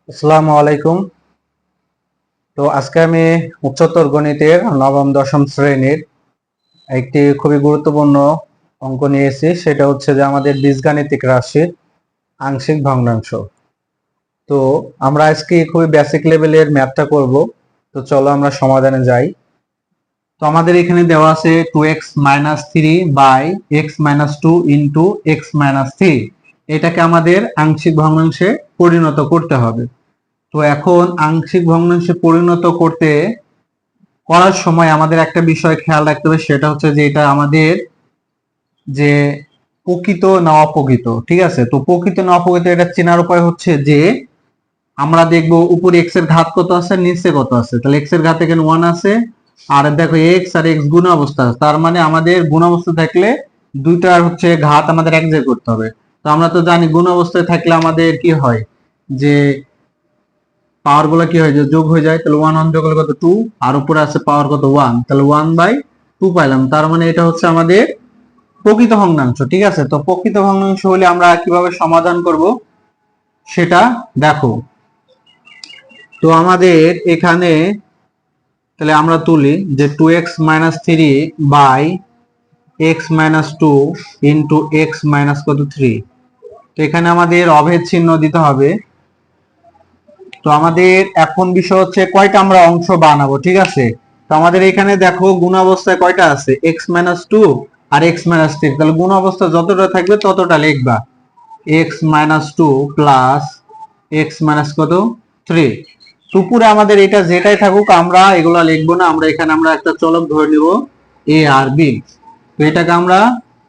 আসসালামু আলাইকুম। তো আজকে আমি উচ্চতর গণিতের নবম দশম শ্রেণীর একটি খুবই গুরুত্বপূর্ণ অঙ্ক নিয়েছি। সেটা হচ্ছে যে আমাদের বীজগাণিতিক রাশির আংশিক ভগ্নাংশ। তো আমরা আজকে খুবই বেসিক লেভেলের ম্যাথটা করব। তো চলো আমরা সমাধানে যাই। তো আমাদের এখানে দেওয়া আছে 2x-3 by x-2 into x-3। এটাকে আমাদের আংশিক ভগ্নাংশে পরিণত করতে হবে। তো এখন আংশিক ভগ্নাংশে পরিণত করার সময় আমাদের একটা বিষয় খেয়াল রাখতে হবে, সেটা হচ্ছে যে এটা আমাদের যে প্রকৃত না অপ্রকৃত। ঠিক আছে, তো প্রকৃত না অপ্রকৃত এটা চেনার উপায় হচ্ছে যে আমরা দেখব উপরে এক্স এর ঘাত কত আছে, নিচে কত আছে। তাহলে এক্স এর ঘাত এখানে 1 আছে, আর দেখো এক্স আর এক্স গুণ অবস্থা আছে, তার মানে আমাদের গুণ অবস্থা থাকলে দুইটার হচ্ছে ঘাত আমাদের এক জায়গায় করতে হবে। তো আমরা তো জানি গুণ অবস্থায় থাকলে আমাদের কি হয়, যে পাওয়ার গুলো কি হয়, যে যোগ হয়ে যায়। তাহলে 1 1 যোগ হলে কত 2, আর উপরে আছে পাওয়ার কত 1, তাহলে 1/2 পাইলাম। তার মানে এটা হচ্ছে আমাদের প্রকৃত ভগ্নাংশ। ঠিক আছে, তো প্রকৃত ভগ্নাংশ হলে আমরা কিভাবে সমাধান করব সেটা দেখো। তো আমাদের এখানে তাহলে আমরা তুলি যে 2x-3 by x-2 into x minus কত 3। তো এখানে আমাদের অভেদ চিহ্ন দিতে হবে। তো আমাদের এখন বিষয় হচ্ছে কয়টা আমরা অংশ বানাবো। ঠিক আছে, তো আমাদের এখানে দেখো গুণ অবস্থায় কয়টা আছে, x-2 আর x-3। তাহলে গুণ অবস্থা যতটা থাকবে ততটা লিখবা, x-2 প্লাস x মাইনাস কত 3। উপরে আমাদের এটা যেটাই থাকুক আমরা এগুলা লিখবো না, আমরা এখানে আমরা একটা চলক ধরে নিব a আর b। তো এটাকে আমরা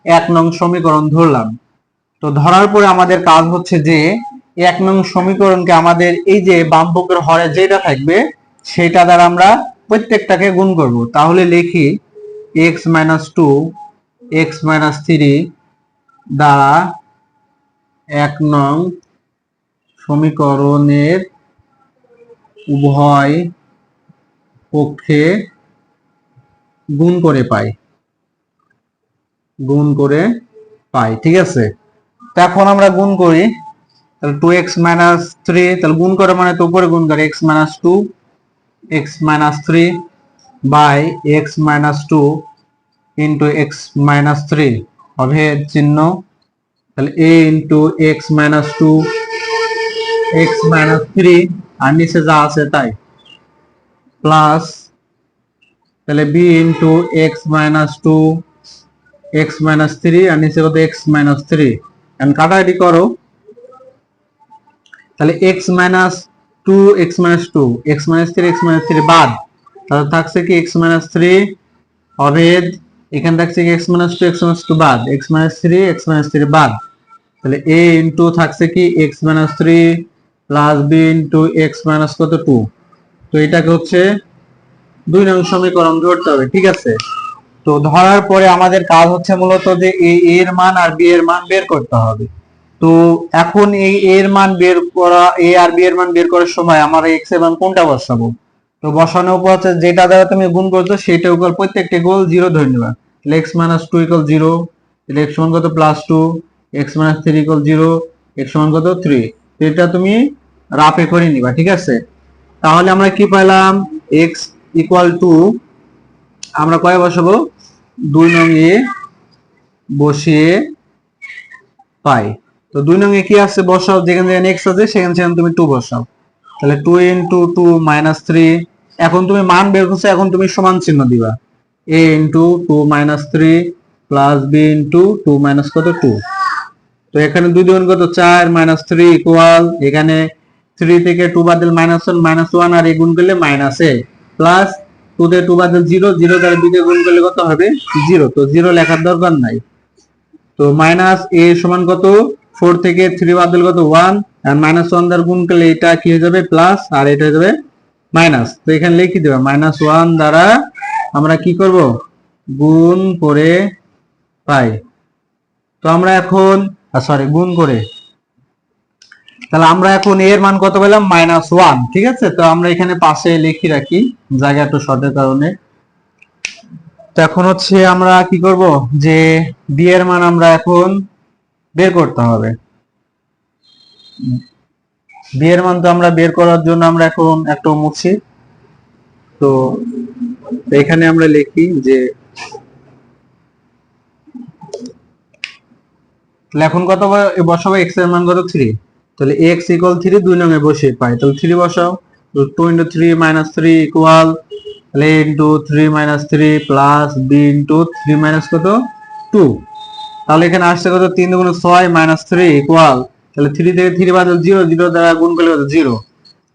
1 নং সমীকরণ ধরলাম। তো ধরার পরে আমাদের কাজ হচ্ছে যে 1 নং সমীকরণকে আমাদের এই যে বাম পক্ষের হরে যেটা থাকবে সেটা দ্বারা আমরা প্রত্যেকটাকে গুণ করব। তাহলে লিখি x-2 x-3 দ্বারা 1 নং সমীকরণের উভয় পক্ষে গুণ করে পাই। ঠিক আছে, তো এখন আমরা গুণ করি। তাহলে 2x-3, তাহলে গুণ করে মানে তো উপরে গুণ করে x-2 x-3 by x-2 into x-3 অভেদ চিহ্ন। তাহলে a ইন্টু x-2 x-3 আর নিচে যা আছে তাই প্লাস, তাহলে b ইন্টু x-2 x-3 আর নিচে কত x-3। এখন কাটাকাটি করো। তাহলে x-2 x-2 x-3 x-3 বাদ, তাহলে থাকছে কি x-3 অভেদ, এখানে থাকছে কি x-2 x-2 বাদ, x-3 x-3 বাদ। তাহলে a ইন্টু থাকছে কি x-3 plus b into x minus কত 2। তো এটাকে হচ্ছে 2 নং সমীকরণ ধরতে হবে। ঠিক আছে, তো ধরার পরে আমাদের কাজ হচ্ছে মূলত যে a এর মান আর b এর মান বের করতে হবে। তো এখন এই a এর মান বের করা, a আর b এর মান বের করার সময় আমরা x এর মান কোনটা বসাবো। তো বসানোর পর হচ্ছে যেটা দ্বারা তুমি গুণ করছো সেটা ইকুয়াল প্রত্যেকটা ইকুয়াল 0 ধরে নিবা। তাহলে x মাইনাস 2 ইকুয়াল 0, তাহলে x সমান কত plus 2, x minus 3 equal 0, x সমান কত 3। এটা তুমি রাফে করে নিবা। ঠিক আছে, তাহলে আমরা কি পাইলাম, x ইকুয়াল টু আমরা কয় বসাবো, 2 নং এ বসিয়ে পাই। তো 2 নং এ কি আছে বসাও, যেখানে x আছে সেখানে তুমি 2 বসাও। তাহলে 2 ইন্টু 2 মাইনাস 3। এখন তুমি মান বের করছো, এখন তুমি সমান চিহ্ন দিবা, a into 2 minus 3 plus b into 2 minus কত 2। তো এখানে 2 2 কত 4 মাইনাস 3 ইকুয়াল, এখানে 3 থেকে 2 বাদ দিলে -1 আর a গুণ করলে মাইনাস a প্লাস 2 থেকে 2 বাদ দিলে 0 0 দ্বারা b কে গুণ করলে কত হবে 0। তো 0 লেখার দরকার নাই। তো মাইনাস a সমান কত 4 থেকে 3 বাদ দিলে কত 1, আর -1 দ্বারা গুণ করলে এটা কি হয়ে যাবে প্লাস, আর এটা হয়ে যাবে মাইনাস। তো এখানে লিখে দেবা -1 দ্বারা আমরা কি করব, গুণ করে পাই। তো আমরা এখন গুণ করে, তাহলে আমরা এখন এর মান কত পেলাম -1। ঠিক আছে, তো আমরা এখানে পাশে লিখে রাখি জায়গা একটু শর্টের কারণে। তো এখন হচ্ছে আমরা কি করব, যে বি এর মান আমরা এখন বের করতে হবে। বি এর মান তো আমরা বের করার জন্য আমরা এখন একটু মুছি। তো এখানে আমরা লিখি যে এখন কত বসাবো, এক্স এর মান কত 3, তাহলে x ইকুয়াল 3 দুই নঙে বসিয়ে পাই, তাহলে 3 বসাও। তো 2 ইনটু 3 মাইনাস 3 ইকুয়াল, তাহলে into 3 minus 3 plus b into 3 minus কত 2, তাহলে এখানে আসছে কত 3 দুগুণে 6 মাইনাস 3 ইকুয়াল, তাহলে 3 থেকে 3 বাদ 0, 0 দ্বারা গুণ করলে কত 0।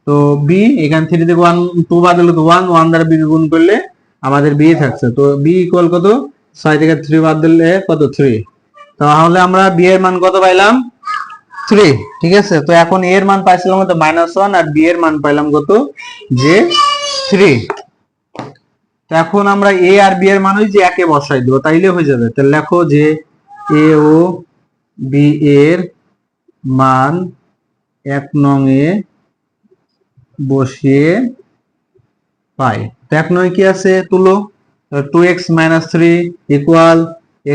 তো b এখানে 3 থেকে 1 2 বাদ দিলে তো 1, 1 দ্বারা b কে গুণ করলে আমাদের b থাকছে। তো b ইকুয়াল কত 6 থেকে 3 বাদ দিলে কত 3, তাহলে আমরা b এর মান কত পাইলাম 3। ঠিক আছে, তো এখন a এর মান পাইছিলাম কত -1 আর b এর মান পাইলাম কত যে 3। তো এখন আমরা a আর b এর মান ওই যে একে বসাই দেব, তাইলে হয়ে যাবে। তাহলে লেখো যে a ও b এর মান 1 নং এ বসিয়ে পাই। তো 1 নং কি আছে তুলো, 2x - 3 ইকুয়াল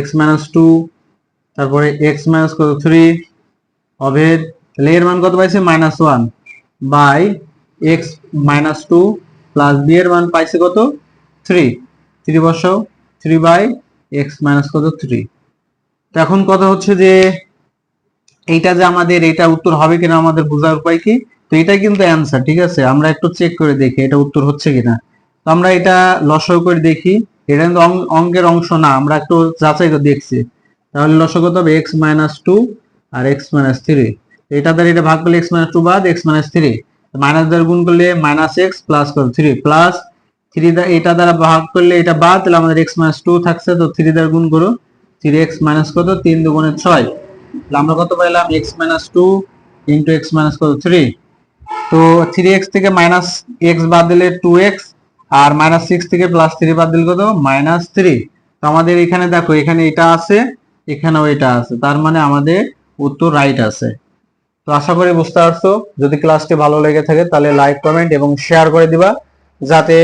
x - 2, তারপরে x মাইনাস কত 3 অভেদ, তাহলে এর মান কত পাইছে -1 বাই x - 2 প্লাস b এর মান পাইছে কত 3, 3 বসাও, 3 বাই x মাইনাস কত 3। তো এখন কথা হচ্ছে যে এইটা যে আমাদের এটা উত্তর হবে কিনা আমাদের বোঝার উপায় কি, তো এটা কিন্তু অ্যান্সার। ঠিক আছে, আমরা একটু চেক করে দেখি এটা উত্তর হচ্ছে কিনা। তো আমরা এটা লসাগু করে দেখি, এটা কিন্তু অঙ্কের অংশ না, আমরা একটু যাচাই করে দেখছি। তাহলে লসাগু কত হবে x - 2 আর x - 3, এটা দ্বারা এটা ভাগ করলে x - 2 বাদ x - 3, মাইনাস দ্বারা গুণ করলে -x প্লাস কত 3 প্লাস 3 দ্বারা এটা দ্বারা ভাগ করলে এটা বাদ, তাহলে আমাদের x - 2 থাকছে, তো 3 দ্বারা গুণ করো, 3x মাইনাস কত 3 দুগুণে 6, আমরা কত পাইলাম x - 2 ইনটু x মাইনাস কত 3। তো 3x থেকে মাইনাস x বাদ দিলে 2x, আর -6 থেকে +3 বাদ দিলে কত -3। তো আমাদের এখানে দেখো এখানে এটা আছে, এখানেও এটা আছে, তার মানে আমাদের উত্তর রাইট আছে। তো আশা করি বুঝতে পারছো। যদি ক্লাসটি ভালো লেগে থাকে তাহলে লাইক কমেন্ট এবং শেয়ার করে দিবা, যাতে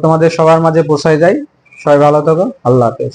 তোমাদের সবার মাঝে পৌঁছায় যায়। সবাই ভালো থাকো, আল্লাহ হাফেজ।